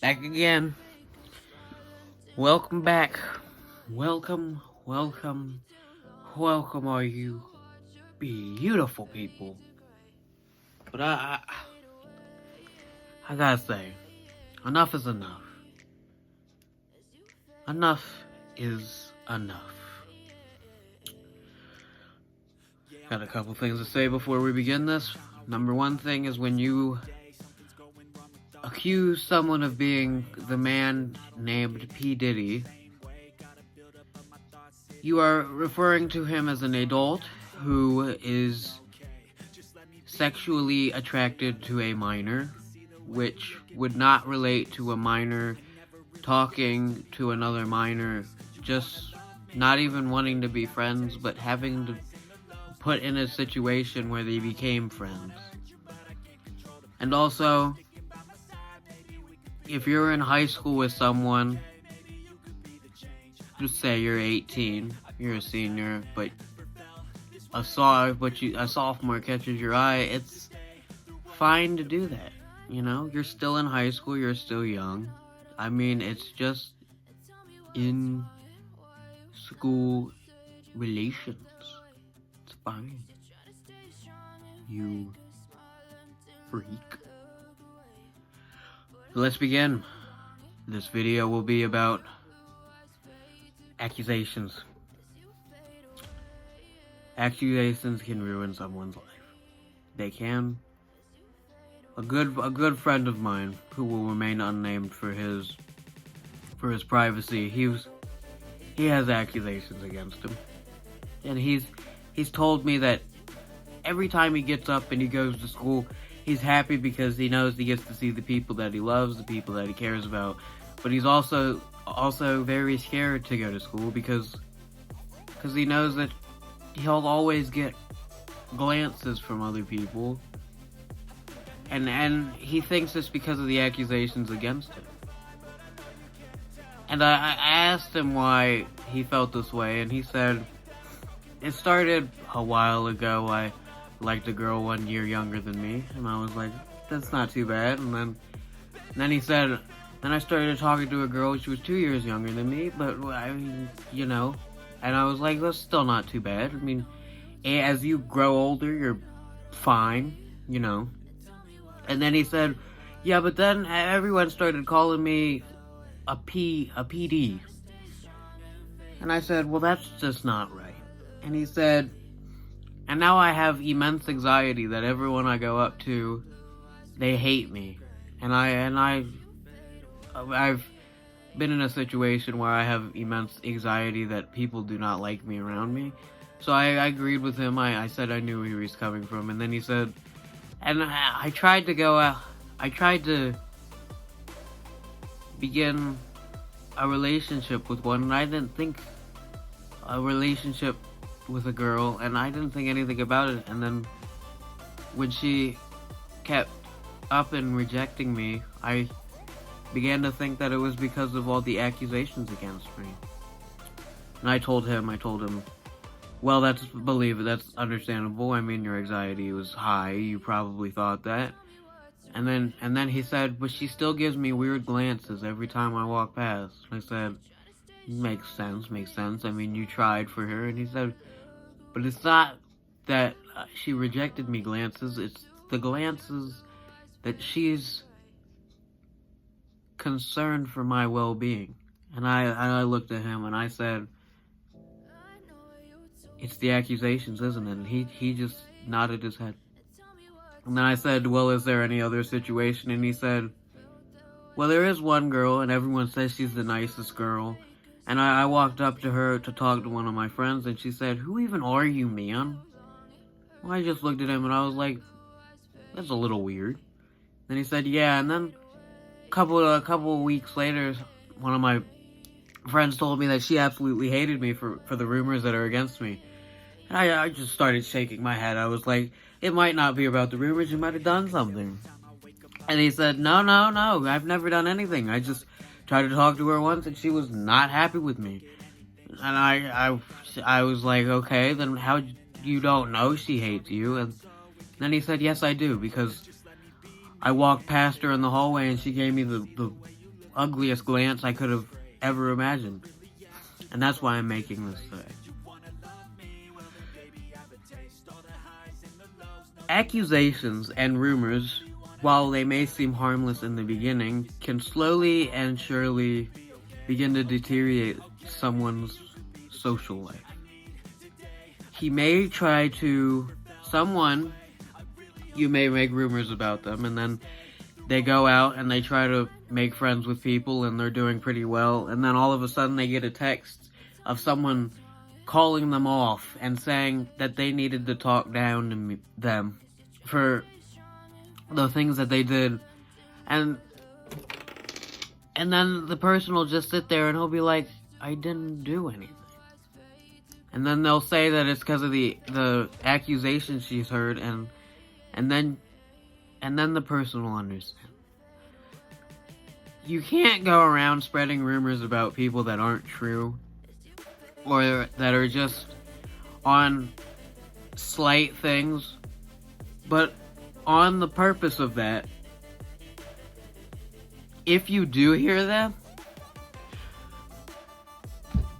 Back again. Welcome back. Welcome, welcome, welcome, all you beautiful people. But I gotta say, enough is enough. Enough is enough. Got a couple things to say before we begin this. Number one thing is when you accuse someone of being the man named P. Diddy, you are referring to him as an adult who is sexually attracted to a minor, which would not relate to a minor talking to another minor, just not even wanting to be friends, but having to put in a situation where they became friends. And also, if you're in high school with someone, just say you're 18, you're a senior, but a sophomore catches your eye, it's fine to do that. You know, you're still in high school, you're still young. I mean, it's just in school relations. It's fine. You freak. Let's begin. This video will be about accusations. Accusations can ruin someone's life. They can. A good friend of mine, who will remain unnamed for his privacy, he has accusations against him, and he's told me that every time he gets up and he goes to school, he's happy because he knows he gets to see the people that he loves, the people that he cares about. But he's also very scared to go to school because he knows that he'll always get glances from other people. And he thinks it's because of the accusations against him. And I asked him why he felt this way, and he said, it started a while ago. I liked a girl 1 year younger than me, and I was like, that's not too bad. And then he said, then I started talking to a girl, she was 2 years younger than me, but I mean, you know, and I was like, that's still not too bad. I mean, as you grow older, you're fine, you know. And then he said, yeah, but then everyone started calling me a PD. And I said, well, that's just not right. And he said, and now I have immense anxiety that everyone I go up to, they hate me. And I've been in a situation where I have immense anxiety that people do not like me around me. So I agreed with him. I said I knew where he was coming from. And then he said, and I tried to begin a relationship with one, and I didn't think a relationship with a girl, and I didn't think anything about it. And then when she kept up and rejecting me, I began to think that it was because of all the accusations against me. And I told him, well, that's understandable. I mean, your anxiety was high. You probably thought that. And then he said, but she still gives me weird glances every time I walk past. I said, makes sense. I mean, you tried for her. And he said, but it's not that she rejected me glances. It's the glances that she's concerned for my well-being. And I looked at him and I said, it's the accusations, isn't it? And he just nodded his head. And then I said, well, is there any other situation? And he said, well, there is one girl, and everyone says she's the nicest girl. And I walked up to her to talk to one of my friends, and she said, who even are you, man? Well, I just looked at him, and I was like, that's a little weird. Then he said, yeah, and then a couple of weeks later, one of my friends told me that she absolutely hated me for the rumors that are against me. And I just started shaking my head. I was like, it might not be about the rumors, you might have done something. And he said, no, I've never done anything. I just tried to talk to her once and she was not happy with me. And I was like, okay, then how you don't know she hates you? And then he said, yes, I do, because I walked past her in the hallway and she gave me the ugliest glance I could have ever imagined. And that's why I'm making this today. Accusations and rumors, while they may seem harmless in the beginning, can slowly and surely begin to deteriorate someone's social life. You may make rumors about them, and then they go out and they try to make friends with people and they're doing pretty well, and then all of a sudden they get a text of someone calling them off and saying that they needed to talk down to them for the things that they did, and then the person will just sit there and he'll be like, I didn't do anything. And then they'll say that it's because of the accusation she's heard, and then the person will understand. You can't go around spreading rumors about people that aren't true, or that are just on slight things, but on the purpose of that, if you do hear them,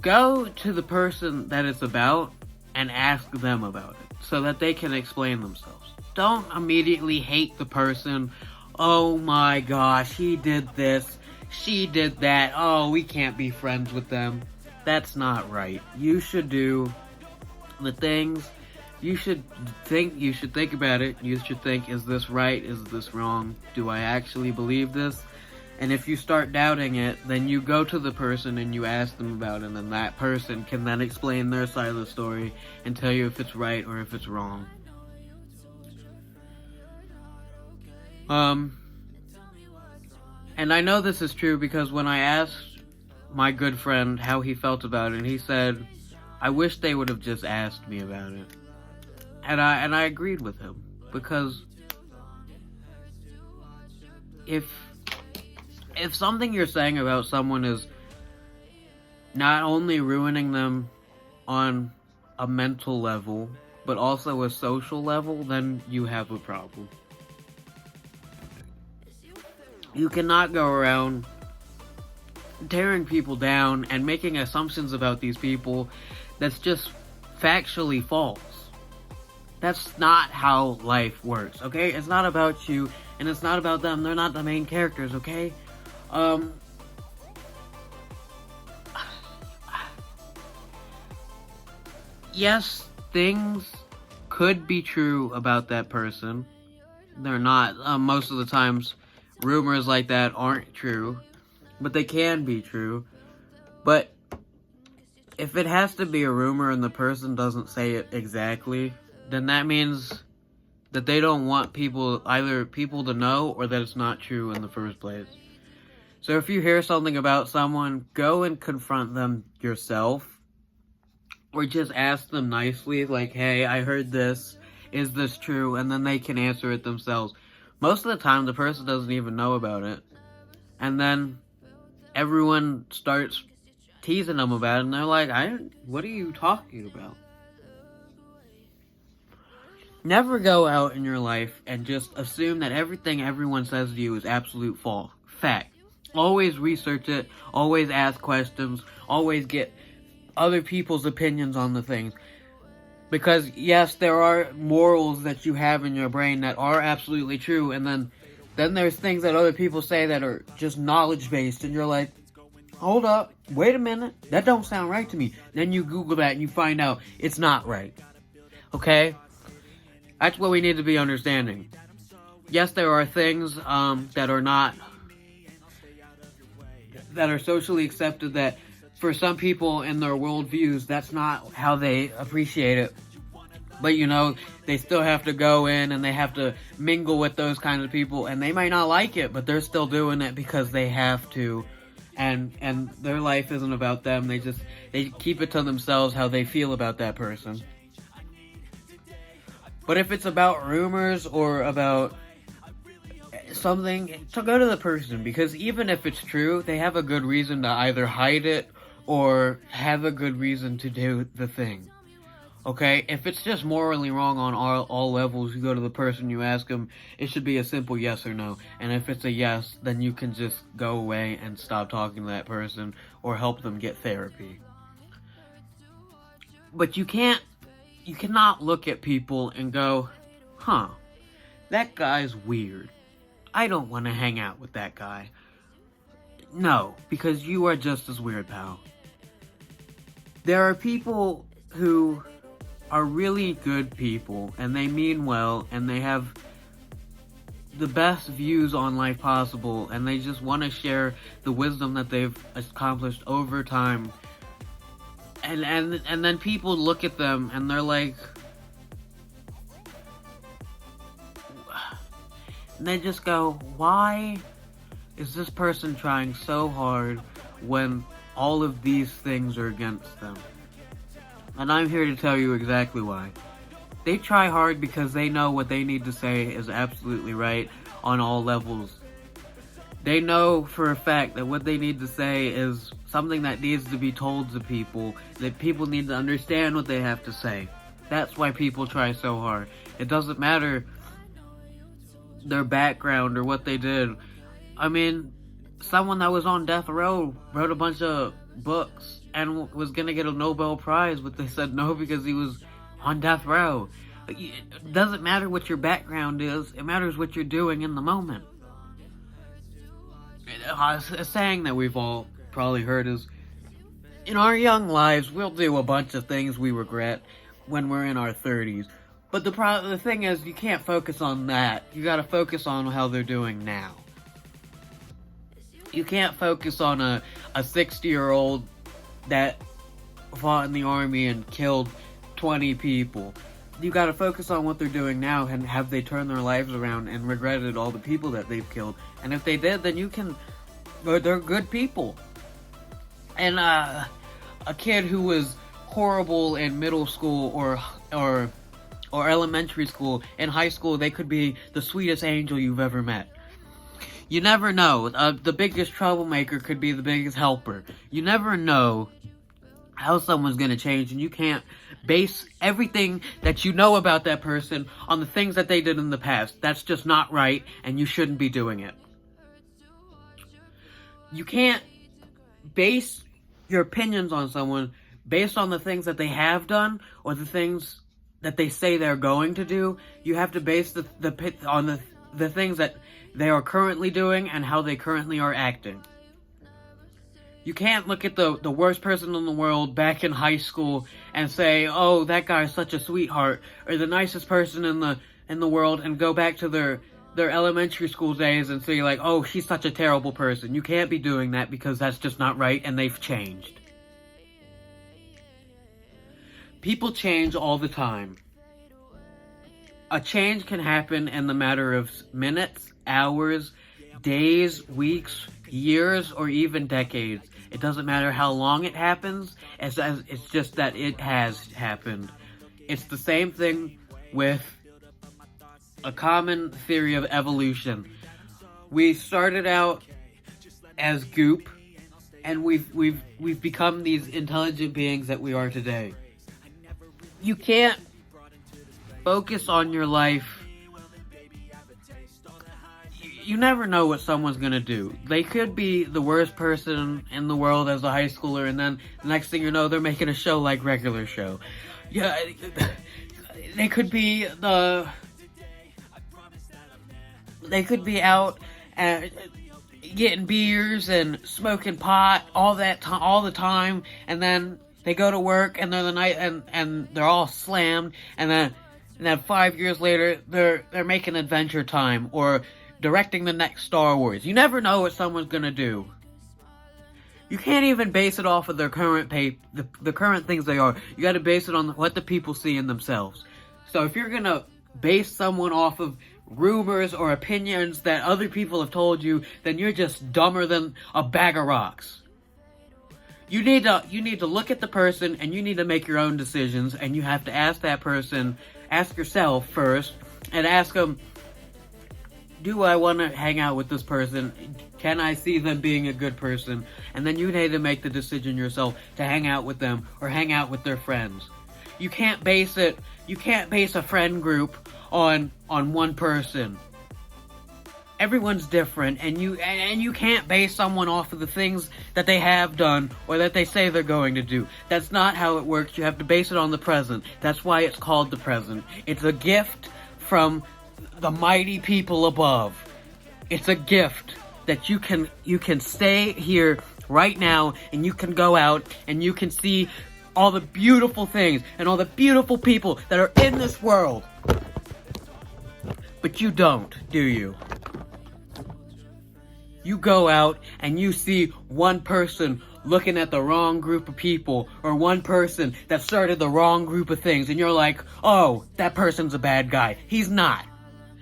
go to the person that it's about and ask them about it, so that they can explain themselves. Don't immediately hate the person. Oh my gosh, he did this, she did that, oh, we can't be friends with them. That's not right. You should do the things, you should think about it. You should think, is this right? Is this wrong? Do I actually believe this? And if you start doubting it, then you go to the person and you ask them about it, and that person can then explain their side of the story and tell you if it's right or if it's wrong. And I know this is true because when I asked my good friend how he felt about it, he said, I wish they would have just asked me about it. And I agreed with him, because if something you're saying about someone is not only ruining them on a mental level, but also a social level, then you have a problem. You cannot go around tearing people down and making assumptions about these people that's just factually false. That's not how life works, okay? It's not about you, and it's not about them. They're not the main characters, okay? Yes, things could be true about that person. They're not. Most of the times, rumors like that aren't true, but they can be true. But if it has to be a rumor and the person doesn't say it exactly, then that means that they don't want either people to know, or that it's not true in the first place. So if you hear something about someone, go and confront them yourself, or just ask them nicely, like, hey, I heard this, is this true? And then they can answer it themselves. Most of the time, the person doesn't even know about it. And then everyone starts teasing them about it, and they're like, what are you talking about? Never go out in your life and just assume that everything everyone says to you is absolute fact. Always research it, always ask questions, always get other people's opinions on the things. Because, yes, there are morals that you have in your brain that are absolutely true, and then there's things that other people say that are just knowledge-based, and you're like, hold up, wait a minute, that don't sound right to me. Then you Google that and you find out it's not right. Okay? That's what we need to be understanding. Yes, there are things that are socially accepted that for some people in their worldviews, that's not how they appreciate it. But, they still have to go in and they have to mingle with those kinds of people, and they might not like it, but they're still doing it because they have to. And their life isn't about them. They keep it to themselves how they feel about that person. But if it's about rumors or about something, so go to the person, because even if it's true, they have a good reason to either hide it or have a good reason to do the thing. Okay, if it's just morally wrong on all levels, you go to the person, you ask them, it should be a simple yes or no. And if it's a yes, then you can just go away and stop talking to that person or help them get therapy. But you cannot look at people and go, huh, that guy's weird. I don't want to hang out with that guy. No, because you are just as weird, pal. There are people who are really good people, and they mean well, and they have the best views on life possible, and they just want to share the wisdom that they've accomplished over time. And then people look at them and they're like, and they just go, why is this person trying so hard when all of these things are against them? And I'm here to tell you exactly why. They try hard because they know what they need to say is absolutely right on all levels. They know for a fact that what they need to say is something that needs to be told to people, that people need to understand what they have to say. That's why people try so hard. It doesn't matter their background or what they did. I mean, someone that was on death row wrote a bunch of books and was gonna get a Nobel Prize, but they said no because he was on death row. It doesn't matter what your background is, it matters what you're doing in the moment. A saying that we've all probably heard is, in our young lives, we'll do a bunch of things we regret when we're in our 30s. But the thing is, you can't focus on that. You gotta focus on how they're doing now. You can't focus on a 60-year-old that fought in the army and killed 20 people. You gotta focus on what they're doing now, and have they turned their lives around and regretted all the people that they've killed. And if they did, then you can... They're good people. And a kid who was horrible in middle school or elementary school, in high school, they could be the sweetest angel you've ever met. You never know. The biggest troublemaker could be the biggest helper. You never know how someone's going to change, and you can't base everything that you know about that person on the things that they did in the past. That's just not right, and you shouldn't be doing it. You can't base your opinions on someone based on the things that they have done or the things that they say they're going to do. You have to base on the things that they are currently doing and how they currently are acting. You can't look at the worst person in the world back in high school and say, oh, that guy's such a sweetheart, or the nicest person in the world, and go back to their elementary school days and say, like, oh, she's such a terrible person. You can't be doing that because that's just not right, and they've changed. People change all the time. A change can happen in the matter of minutes, hours, days, weeks, years, or even decades. It doesn't matter how long it happens, it's just that it has happened. It's the same thing with a common theory of evolution. We started out as goop, and we've become these intelligent beings that we are today. You can't focus on your life. You never know what someone's gonna do. They could be the worst person in the world as a high schooler, and then the next thing you know, they're making a show like Regular Show. Yeah, they could be out getting beers and smoking pot all the time, and then they go to work and and they're all slammed, and then 5 years later they're making Adventure Time or directing the next Star Wars. You never know what someone's gonna do. You can't even base it off of their current the current things they are. You gotta base it on what the people see in themselves. So if you're gonna base someone off of rumors or opinions that other people have told you, then you're just dumber than a bag of rocks. You need to look at the person, and you need to make your own decisions, and you have to ask yourself first, and ask them, do I want to hang out with this person? Can I see them being a good person? And then you need to make the decision yourself to hang out with them or hang out with their friends. You can't base a friend group on one person. Everyone's different, and you can't base someone off of the things that they have done or that they say they're going to do. That's not how it works. You have to base it on the present. That's why it's called the present. It's a gift from the mighty people above. It's a gift that you can stay here right now, and you can go out and you can see all the beautiful things and all the beautiful people that are in this world. But you don't, do you? You go out and you see one person looking at the wrong group of people, or one person that started the wrong group of things, and you're like, oh, that person's a bad guy. He's not.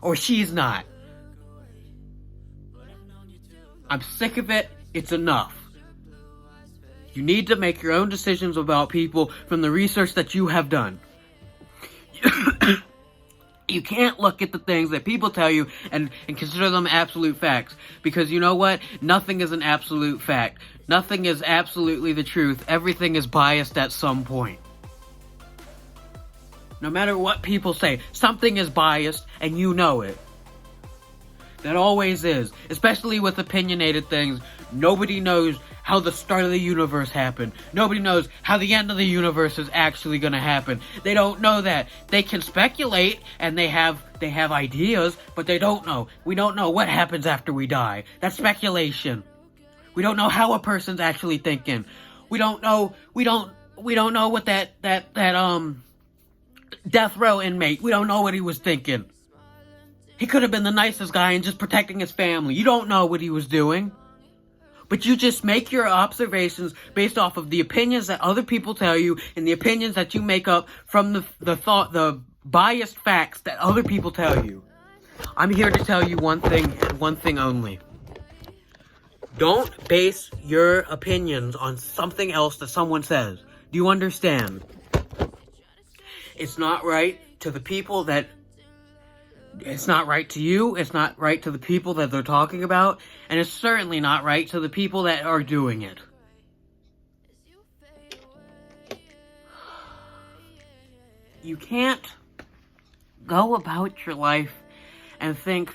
Or she's not. I'm sick of it. It's enough. You need to make your own decisions about people from the research that you have done. You can't look at the things that people tell you and consider them absolute facts. Because you know what? Nothing is an absolute fact. Nothing is absolutely the truth. Everything is biased at some point. No matter what people say, something is biased and you know it. That always is. Especially with opinionated things. Nobody knows how the start of the universe happened. Nobody knows how the end of the universe is actually going to happen. They don't know that. They can speculate and they have ideas, but they don't know. We don't know what happens after we die. That's speculation. We don't know how a person's actually thinking. We don't know what that death row inmate, we don't know what he was thinking. He could have been the nicest guy and just protecting his family. You don't know what he was doing. But you just make your observations based off of the opinions that other people tell you and the opinions that you make up from the biased facts that other people tell you. I'm here to tell you one thing and one thing only. Don't base your opinions on something else that someone says. Do you understand? It's not right to the people that... It's not right to you, it's not right to the people that they're talking about, and it's certainly not right to the people that are doing it. You can't go about your life and think,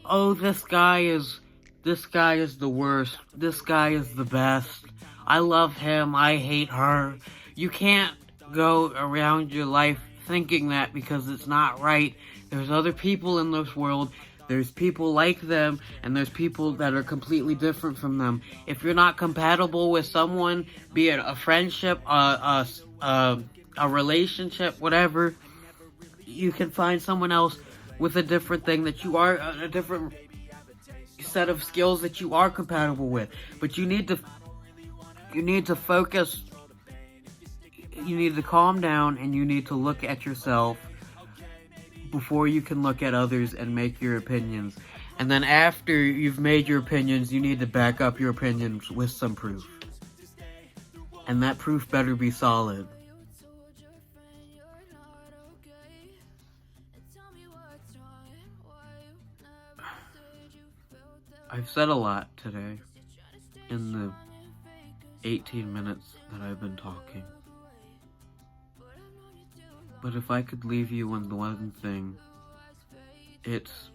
oh, this guy is the worst, this guy is the best, I love him, I hate her. You can't go around your life thinking that, because it's not right. There's other people in this world. There's people like them, and there's people that are completely different from them. If you're not compatible with someone, be it a friendship, a relationship, whatever, you can find someone else with a different thing that you are, a different set of skills that you are compatible with. But you need to focus. You need to calm down, and you need to look at yourself before you can look at others and make your opinions. And then after you've made your opinions, you need to back up your opinions with some proof. And that proof better be solid. I've said a lot today in the 18 minutes that I've been talking. But if I could leave you with one thing, it's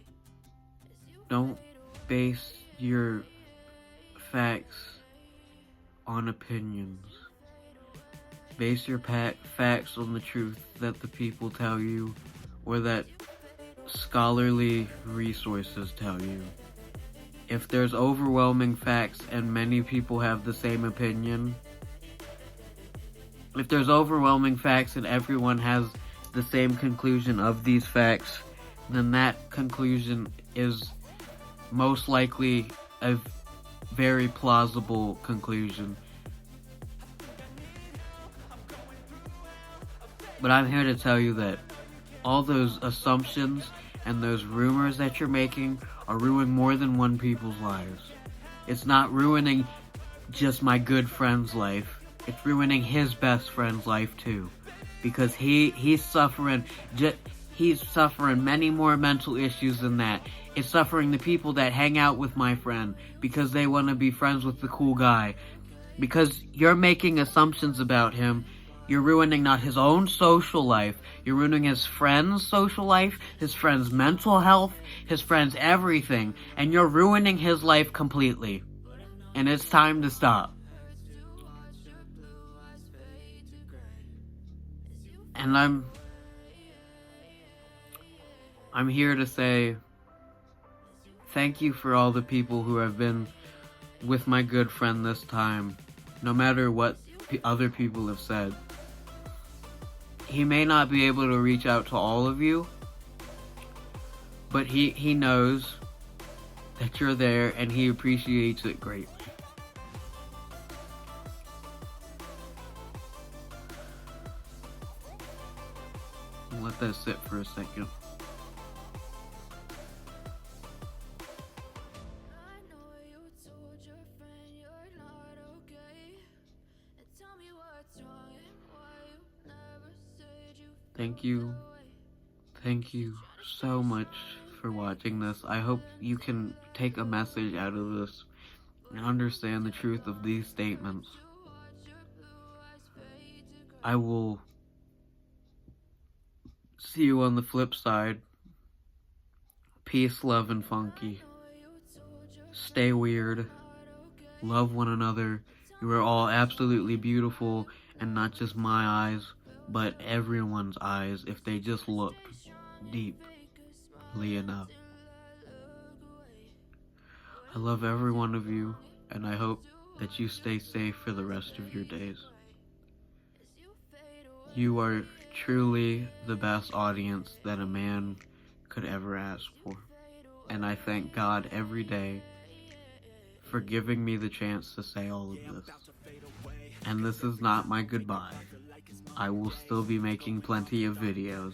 don't base your facts on opinions. Base your facts on the truth that the people tell you, or that scholarly resources tell you. If there's overwhelming facts and many people have the same opinion, if there's overwhelming facts and everyone has the same conclusion of these facts, then that conclusion is most likely a very plausible conclusion. But I'm here to tell you that all those assumptions and those rumors that you're making are ruining more than one people's lives. It's not ruining just my good friend's life. It's ruining his best friend's life too, because he's suffering many more mental issues than that. It's suffering the people that hang out with my friend because they want to be friends with the cool guy. Because you're making assumptions about him, You're ruining not his own social life, you're ruining his friend's social life, his friend's mental health, his friend's everything, and you're ruining his life completely. And it's time to stop. And I'm here to say thank you for all the people who have been with my good friend this time, no matter what other people have said. He may not be able to reach out to all of you, but he knows that you're there and he appreciates it greatly. Let that sit for a second. Thank you so much for watching this. I hope you can take a message out of this and understand the truth of these statements. I will see you on the flip side. Peace, love, and funky. Stay weird. Love one another. You are all absolutely beautiful, and not just my eyes, but everyone's eyes if they just look deeply enough. I love every one of you, and I hope that you stay safe for the rest of your days. You are truly the best audience that a man could ever ask for. And I thank God every day for giving me the chance to say all of this. And this is not my goodbye. I will still be making plenty of videos.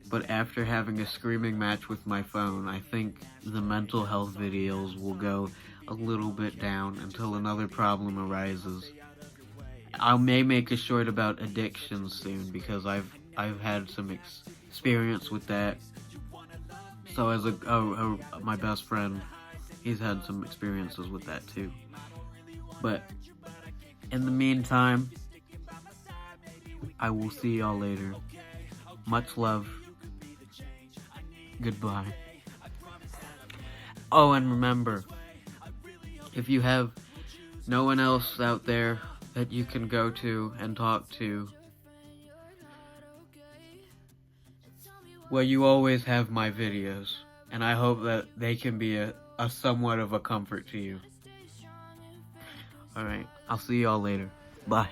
But after having a screaming match with my phone, I think the mental health videos will go a little bit down until another problem arises. I may make a short about addiction soon because I've had some experience with that. So as my best friend, he's had some experiences with that too. But in the meantime, I will see y'all later. Much love. Goodbye. Oh, and remember, if you have no one else out there that you can go to and talk to, well, you always have my videos, and I hope that they can be a somewhat of a comfort to you. Alright, I'll see y'all later. Bye.